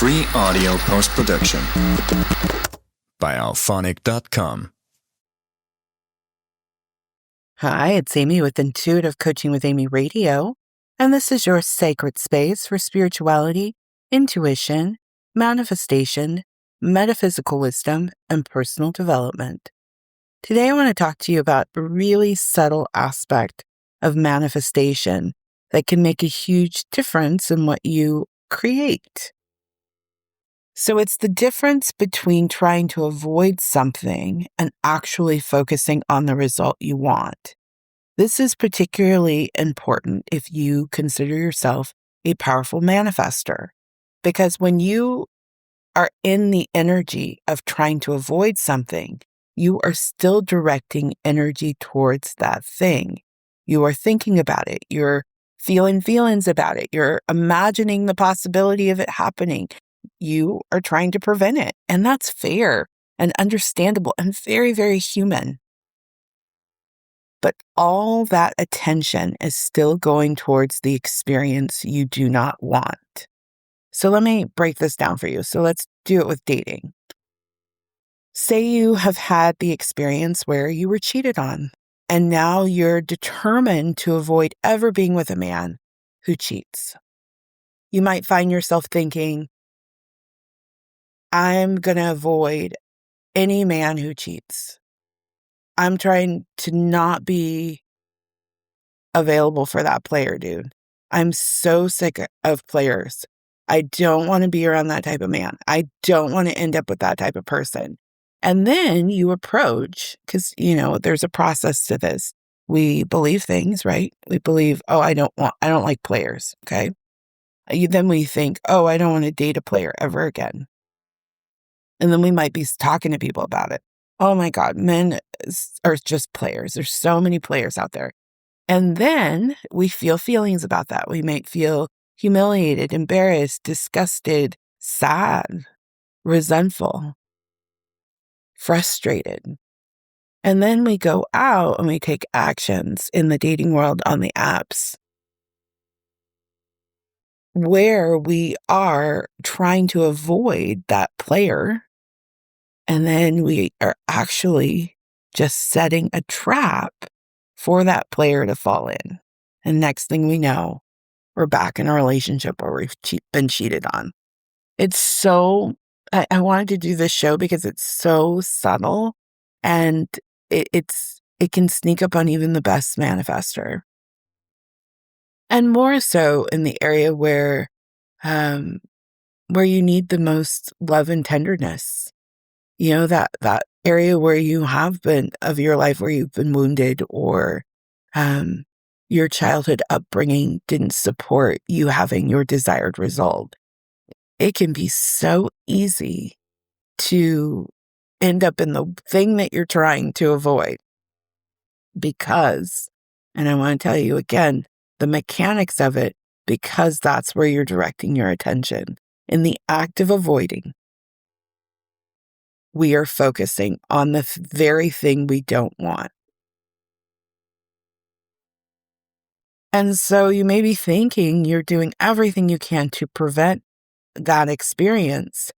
Free audio post-production by alphonic.com. Hi, it's Amy with Intuitive Coaching with Amy Radio, and this is your sacred space for spirituality, intuition, manifestation, metaphysical wisdom, and personal development. Today, I want to talk to you about a really subtle aspect of manifestation that can make a huge difference in what you create. So it's the difference between trying to avoid something and actually focusing on the result you want. This is particularly important if you consider yourself a powerful manifester, because when you are in the energy of trying to avoid something, you are still directing energy towards that thing. You are thinking about it. You're feeling feelings about it. You're imagining the possibility of it happening. You are trying to prevent it. And that's fair and understandable and very, very human. But all that attention is still going towards the experience you do not want. So let me break this down for you. So let's do it with dating. Say you have had the experience where you were cheated on, and now you're determined to avoid ever being with a man who cheats. You might find yourself thinking, I'm going to avoid any man who cheats. I'm trying to not be available for that player, dude. I'm so sick of players. I don't want to be around that type of man. I don't want to end up with that type of person. And then you approach, because, there's a process to this. We believe things, right? We believe, I don't like players, okay? Then we think, I don't want to date a player ever again. And then we might be talking to people about it. Oh my God, men are just players. There's so many players out there. And then we feel feelings about that. We might feel humiliated, embarrassed, disgusted, sad, resentful, frustrated. And then we go out and we take actions in the dating world on the apps where we are trying to avoid that player. And then we are actually just setting a trap for that player to fall in. And next thing we know, we're back in a relationship where we've been cheated on. It's so, I wanted to do this show because it's so subtle, and it can sneak up on even the best manifester. And more so in the area where you need the most love and tenderness. That area where you have been of your life where you've been wounded, or your childhood upbringing didn't support you having your desired result. It can be so easy to end up in the thing that you're trying to avoid because, and I want to tell you again, the mechanics of it, because that's where you're directing your attention. In the act of avoiding, we are focusing on the very thing we don't want. And so you may be thinking you're doing everything you can to prevent that experience.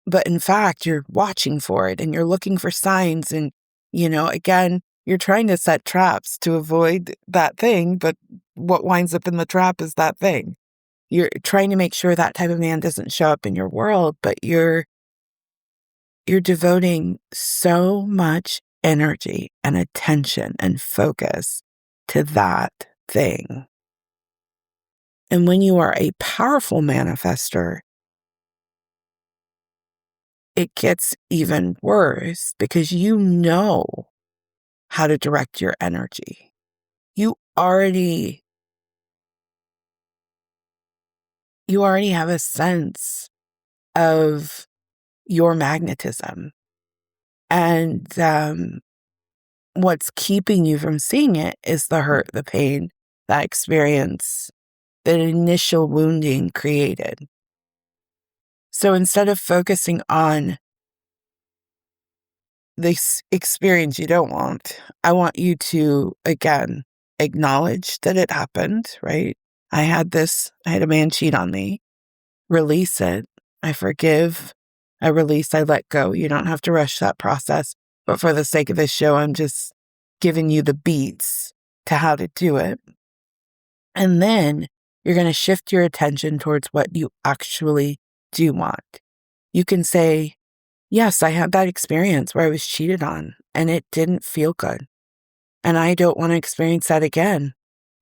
But in fact, you're watching for it and you're looking for signs. And, again, you're trying to set traps to avoid that thing. But what winds up in the trap is that thing. You're trying to make sure that type of man doesn't show up in your world, but you're devoting so much energy and attention and focus to that thing. And when you are a powerful manifester, it gets even worse because you know how to direct your energy. You already have a sense of your magnetism. And what's keeping you from seeing it is the hurt, the pain, that experience, that initial wounding created. So instead of focusing on this experience you don't want, I want you to, again, acknowledge that it happened, right? I had a man cheat on me, release it, I forgive, I release, I let go. You don't have to rush that process. But for the sake of this show, I'm just giving you the beats to how to do it. And then you're going to shift your attention towards what you actually do want. You can say, yes, I had that experience where I was cheated on and it didn't feel good. And I don't want to experience that again.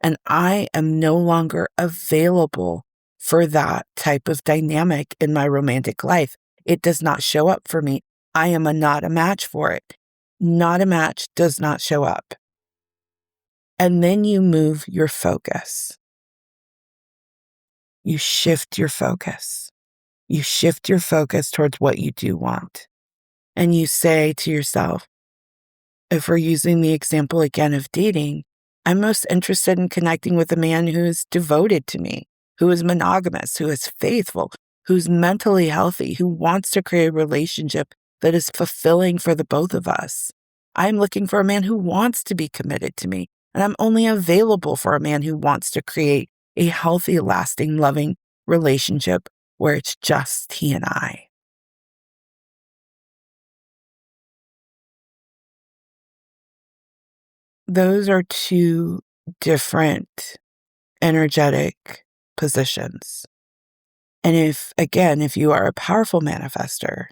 And I am no longer available for that type of dynamic in my romantic life. It does not show up for me. I am not a match for it. Not a match does not show up. And then you move your focus. You shift your focus. You shift your focus towards what you do want. And you say to yourself, if we're using the example again of dating, I'm most interested in connecting with a man who is devoted to me, who is monogamous, who is faithful, who's mentally healthy, who wants to create a relationship that is fulfilling for the both of us. I'm looking for a man who wants to be committed to me, and I'm only available for a man who wants to create a healthy, lasting, loving relationship where it's just he and I. Those are two different energetic positions. And if you are a powerful manifester,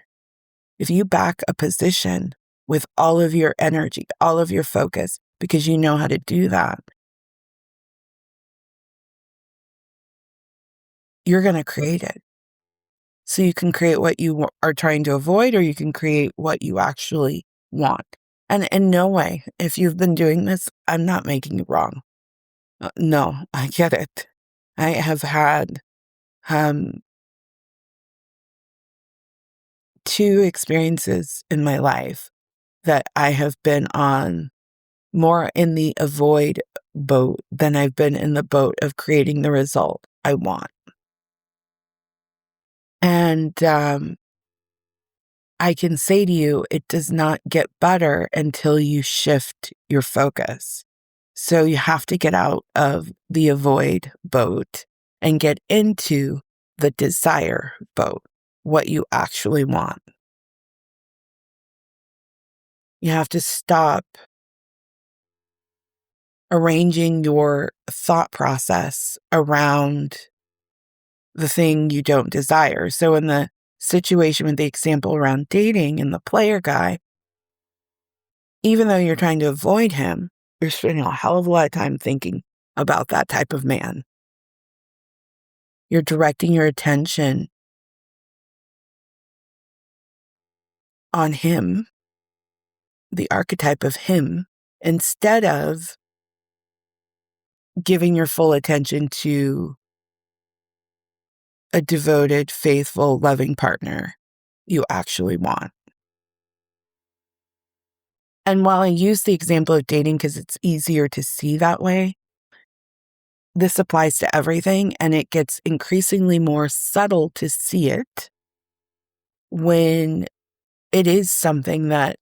if you back a position with all of your energy, all of your focus, because you know how to do that, you're going to create it. So you can create what you are trying to avoid, or you can create what you actually want. And in no way, if you've been doing this, I'm not making you wrong. No, I get it. I have had two experiences in my life that I have been on more in the avoid boat than I've been in the boat of creating the result I want. And I can say to you, it does not get better until you shift your focus. So you have to get out of the avoid boat and get into the desire boat, what you actually want. You have to stop arranging your thought process around the thing you don't desire. So in the situation with the example around dating and the player guy, even though you're trying to avoid him, you're spending a hell of a lot of time thinking about that type of man. You're directing your attention on him, the archetype of him, instead of giving your full attention to a devoted, faithful, loving partner you actually want. And while I use the example of dating because it's easier to see that way, this applies to everything, and it gets increasingly more subtle to see it when it is something that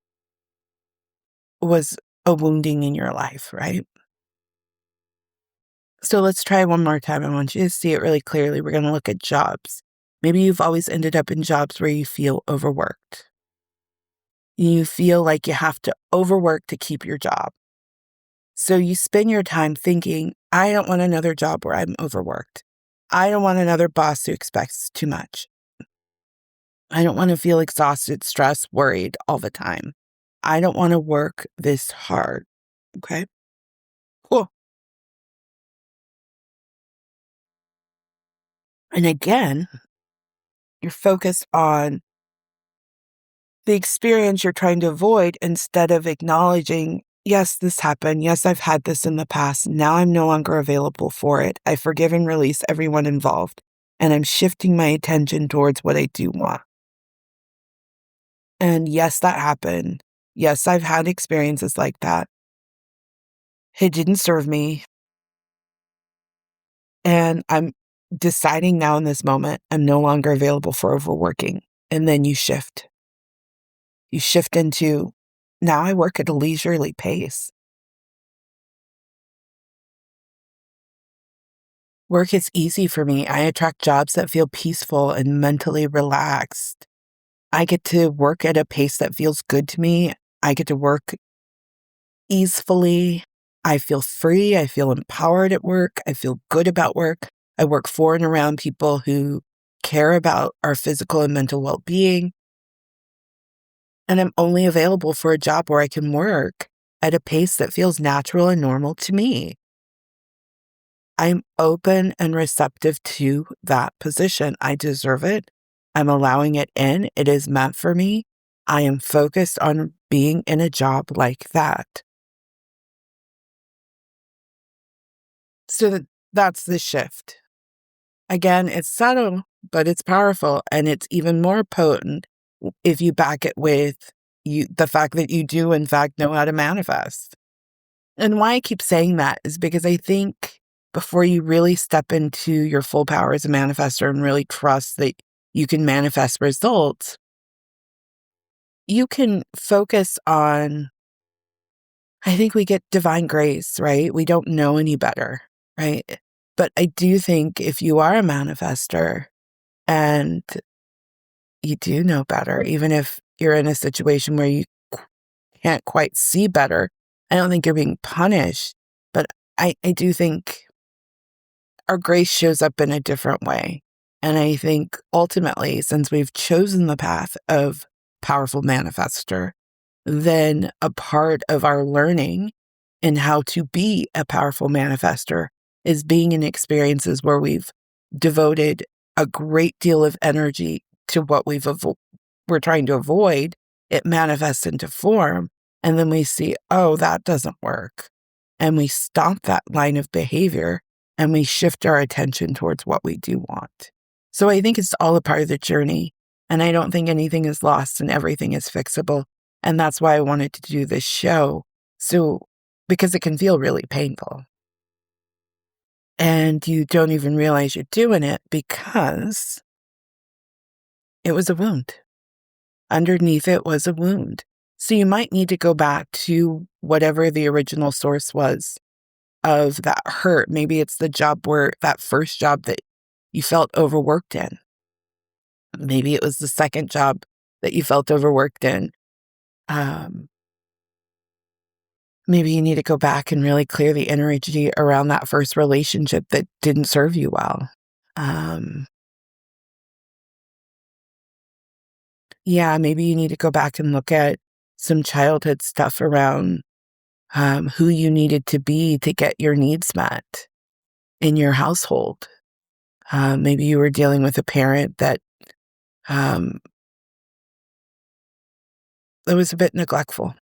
was a wounding in your life, right? So let's try one more time. I want you to see it really clearly. We're going to look at jobs. Maybe you've always ended up in jobs where you feel overworked. You feel like you have to overwork to keep your job. So you spend your time thinking, I don't want another job where I'm overworked. I don't want another boss who expects too much. I don't want to feel exhausted, stressed, worried all the time. I don't want to work this hard. Okay? Cool. And again, you're focused on the experience you're trying to avoid instead of acknowledging, yes, this happened. Yes, I've had this in the past. Now I'm no longer available for it. I forgive and release everyone involved. And I'm shifting my attention towards what I do want. And yes, that happened. Yes, I've had experiences like that. It didn't serve me. And I'm deciding now in this moment, I'm no longer available for overworking. And then you shift. You shift into, now I work at a leisurely pace. Work is easy for me. I attract jobs that feel peaceful and mentally relaxed. I get to work at a pace that feels good to me. I get to work easily. I feel free. I feel empowered at work. I feel good about work. I work for and around people who care about our physical and mental well-being. And I'm only available for a job where I can work at a pace that feels natural and normal to me. I'm open and receptive to that position. I deserve it. I'm allowing it in. It is meant for me. I am focused on being in a job like that. So that's the shift. Again, it's subtle, but it's powerful, and it's even more potent if you back it with the fact that you do, in fact, know how to manifest. And why I keep saying that is because I think before you really step into your full power as a manifestor and really trust that you can manifest results, you can focus on, I think we get divine grace, right? We don't know any better, right? But I do think if you are a manifestor and you do know better, even if you're in a situation where you can't quite see better, I don't think you're being punished. But I do think our grace shows up in a different way. And I think ultimately, since we've chosen the path of powerful manifestor, then a part of our learning in how to be a powerful manifestor is being in experiences where we've devoted a great deal of energy to what we're trying to avoid. It manifests into form. And then we see, oh, that doesn't work. And we stop that line of behavior and we shift our attention towards what we do want. So I think it's all a part of the journey. And I don't think anything is lost and everything is fixable. And that's why I wanted to do this show. So, because it can feel really painful. And you don't even realize you're doing it because it was a wound. Underneath it was a wound. So you might need to go back to whatever the original source was of that hurt. Maybe it's that first job that you felt overworked in. Maybe it was the second job that you felt overworked in. Maybe you need to go back and really clear the energy around that first relationship that didn't serve you well. Maybe you need to go back and look at some childhood stuff around who you needed to be to get your needs met in your household. Maybe you were dealing with a parent that was a bit neglectful,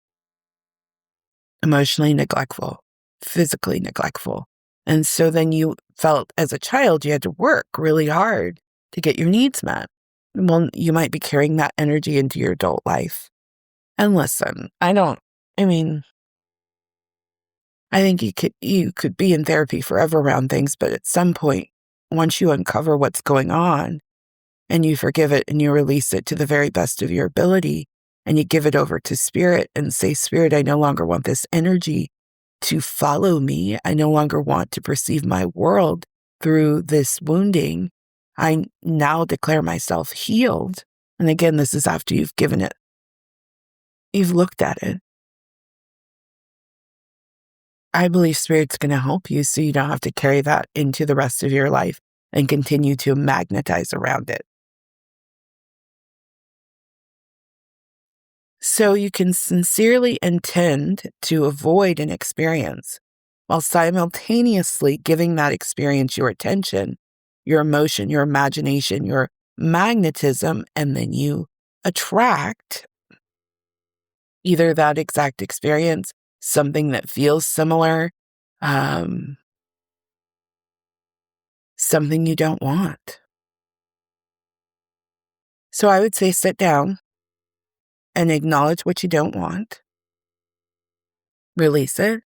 emotionally neglectful, physically neglectful. And so then you felt as a child you had to work really hard to get your needs met. Well, you might be carrying that energy into your adult life. And listen, I think you could be in therapy forever around things, but at some point, once you uncover what's going on and you forgive it and you release it to the very best of your ability and you give it over to spirit and say, Spirit, I no longer want this energy to follow me. I no longer want to perceive my world through this wounding. I now declare myself healed. And again, this is after you've looked at it. I believe Spirit's going to help you so you don't have to carry that into the rest of your life and continue to magnetize around it. So you can sincerely intend to avoid an experience while simultaneously giving that experience your attention, your emotion, your imagination, your magnetism, and then you attract either that exact experience, something that feels similar, something you don't want. So I would say sit down and acknowledge what you don't want, release it,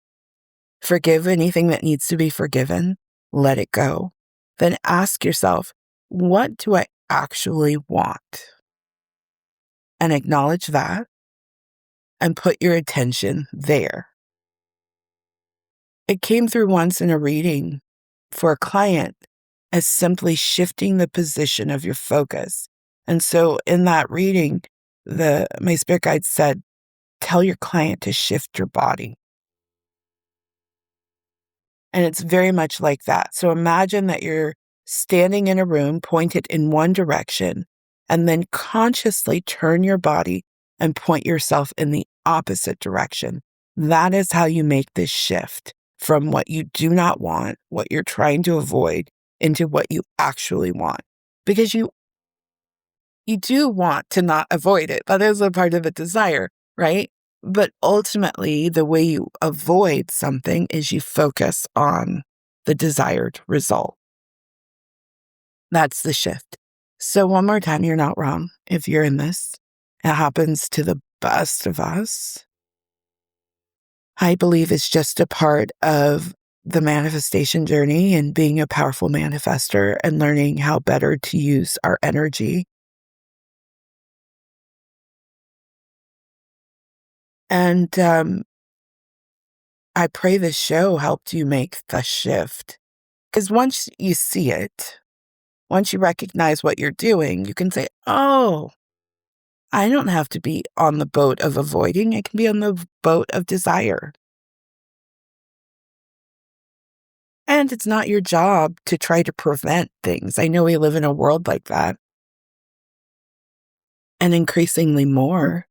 forgive anything that needs to be forgiven, let it go. Then ask yourself, what do I actually want? And acknowledge that and put your attention there. It came through once in a reading for a client as simply shifting the position of your focus. And so in that reading, my spirit guide said, tell your client to shift your body. And it's very much like that. So imagine that you're standing in a room pointed in one direction, and then consciously turn your body and point yourself in the opposite direction. That is how you make this shift from what you do not want, what you're trying to avoid, into what you actually want. Because you do want to not avoid it. That is a part of the desire, right? But ultimately, the way you avoid something is you focus on the desired result. That's the shift. So one more time, you're not wrong if you're in this. It happens to the best of us. I believe it's just a part of the manifestation journey and being a powerful manifester and learning how better to use our energy. And I pray this show helped you make the shift. Because once you see it, once you recognize what you're doing, you can say, oh, I don't have to be on the boat of avoiding. I can be on the boat of desire. And it's not your job to try to prevent things. I know we live in a world like that. And increasingly more.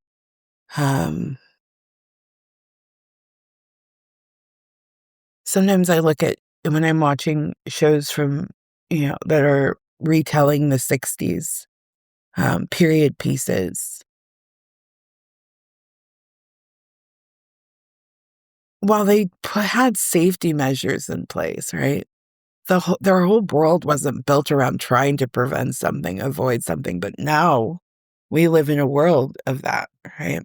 Sometimes I look at when I'm watching shows from, that are retelling the 60s, period pieces. While they had safety measures in place, right? Their whole world wasn't built around trying to prevent something, avoid something. But now we live in a world of that, right?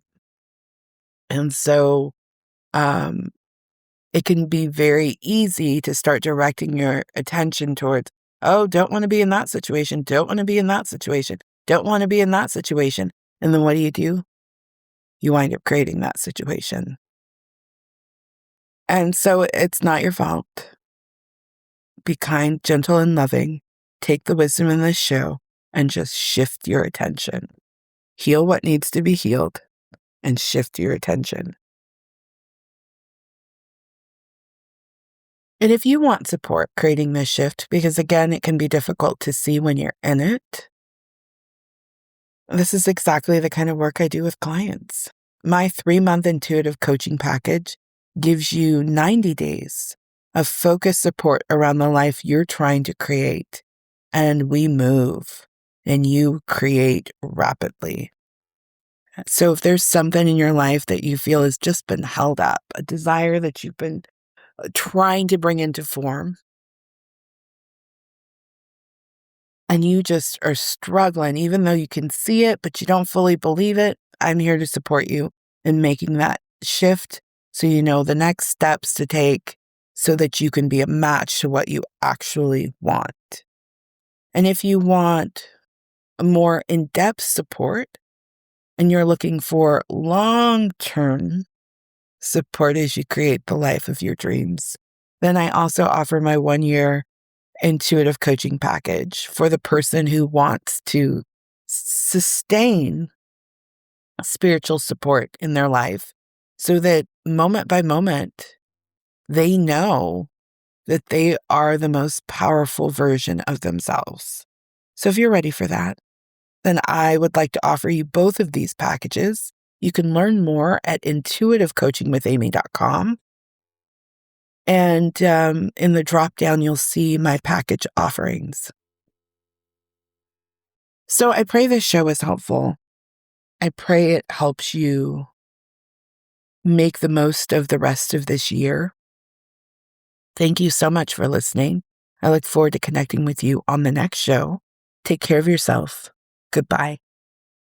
And so it can be very easy to start directing your attention towards, oh, don't want to be in that situation, don't want to be in that situation, don't want to be in that situation. And then what do? You wind up creating that situation. And so it's not your fault. Be kind, gentle, and loving. Take the wisdom in this show and just shift your attention. Heal what needs to be healed and shift your attention. And if you want support creating this shift, because again, it can be difficult to see when you're in it, this is exactly the kind of work I do with clients. My 3-month intuitive coaching package gives you 90 days of focused support around the life you're trying to create. And we move and you create rapidly. So if there's something in your life that you feel has just been held up, a desire that you've been trying to bring into form, and you just are struggling, even though you can see it, but you don't fully believe it, I'm here to support you in making that shift so you know the next steps to take so that you can be a match to what you actually want. And if you want a more in-depth support and you're looking for long-term support as you create the life of your dreams, then I also offer my 1-year intuitive coaching package for the person who wants to sustain spiritual support in their life so that moment by moment, they know that they are the most powerful version of themselves. So if you're ready for that, then I would like to offer you both of these packages. You can learn more at intuitivecoachingwithamy.com. And in the drop-down, you'll see my package offerings. So I pray this show is helpful. I pray it helps you make the most of the rest of this year. Thank you so much for listening. I look forward to connecting with you on the next show. Take care of yourself. Goodbye.